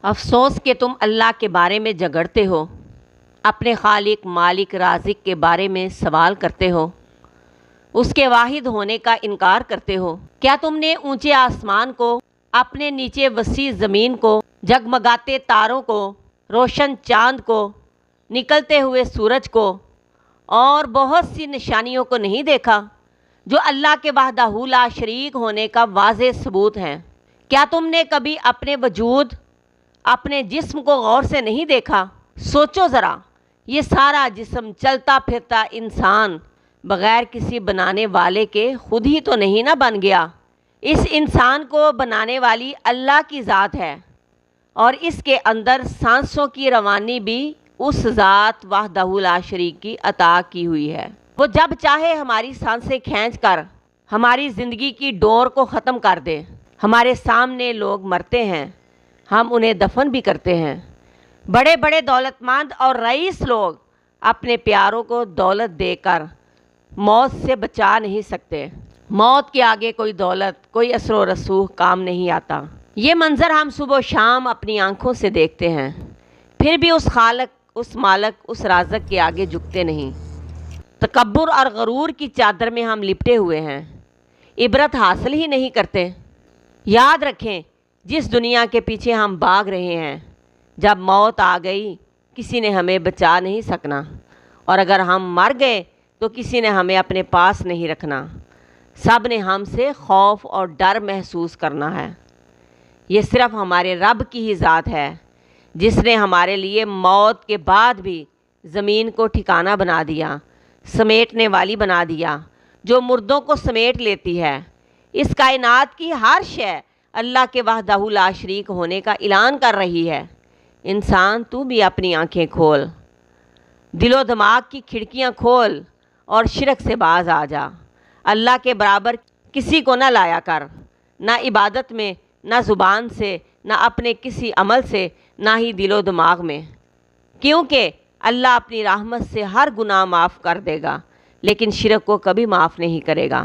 افسوس کہ تم اللہ کے بارے میں جھگڑتے ہو، اپنے خالق مالک رازق کے بارے میں سوال کرتے ہو، اس کے واحد ہونے کا انکار کرتے ہو۔ کیا تم نے اونچے آسمان کو، اپنے نیچے وسیع زمین کو، جگمگاتے تاروں کو، روشن چاند کو، نکلتے ہوئے سورج کو اور بہت سی نشانیوں کو نہیں دیکھا جو اللہ کے وحدہ لا شریک ہونے کا واضح ثبوت ہیں؟ کیا تم نے کبھی اپنے وجود، اپنے جسم کو غور سے نہیں دیکھا؟ سوچو ذرا، یہ سارا جسم، چلتا پھرتا انسان بغیر کسی بنانے والے کے خود ہی تو نہیں نہ بن گیا۔ اس انسان کو بنانے والی اللہ کی ذات ہے اور اس کے اندر سانسوں کی روانی بھی اس ذات وحدہ لا شریک کی عطا کی ہوئی ہے۔ وہ جب چاہے ہماری سانسیں کھینچ کر ہماری زندگی کی ڈور کو ختم کر دے۔ ہمارے سامنے لوگ مرتے ہیں، ہم انہیں دفن بھی کرتے ہیں۔ بڑے بڑے دولت مند اور رئیس لوگ اپنے پیاروں کو دولت دے کر موت سے بچا نہیں سکتے۔ موت کے آگے کوئی دولت، کوئی اثر و رسوخ کام نہیں آتا۔ یہ منظر ہم صبح و شام اپنی آنکھوں سے دیکھتے ہیں، پھر بھی اس خالق، اس مالک، اس رازق کے آگے جھکتے نہیں۔ تکبر اور غرور کی چادر میں ہم لپٹے ہوئے ہیں، عبرت حاصل ہی نہیں کرتے۔ یاد رکھیں، جس دنیا کے پیچھے ہم بھاگ رہے ہیں، جب موت آ گئی کسی نے ہمیں بچا نہیں سکنا، اور اگر ہم مر گئے تو کسی نے ہمیں اپنے پاس نہیں رکھنا۔ سب نے ہم سے خوف اور ڈر محسوس کرنا ہے۔ یہ صرف ہمارے رب کی ہی ذات ہے جس نے ہمارے لیے موت کے بعد بھی زمین کو ٹھکانہ بنا دیا، سمیٹنے والی بنا دیا، جو مردوں کو سمیٹ لیتی ہے۔ اس کائنات کی ہر شے اللہ کے وحدہ لا شریک ہونے کا اعلان کر رہی ہے۔ انسان تو بھی اپنی آنکھیں کھول، دل و دماغ کی کھڑکیاں کھول اور شرک سے باز آ جا۔ اللہ کے برابر کسی کو نہ لایا کر، نہ عبادت میں، نہ زبان سے، نہ اپنے کسی عمل سے، نہ ہی دل و دماغ میں، کیونکہ اللہ اپنی رحمت سے ہر گناہ معاف کر دے گا، لیکن شرک کو کبھی معاف نہیں کرے گا۔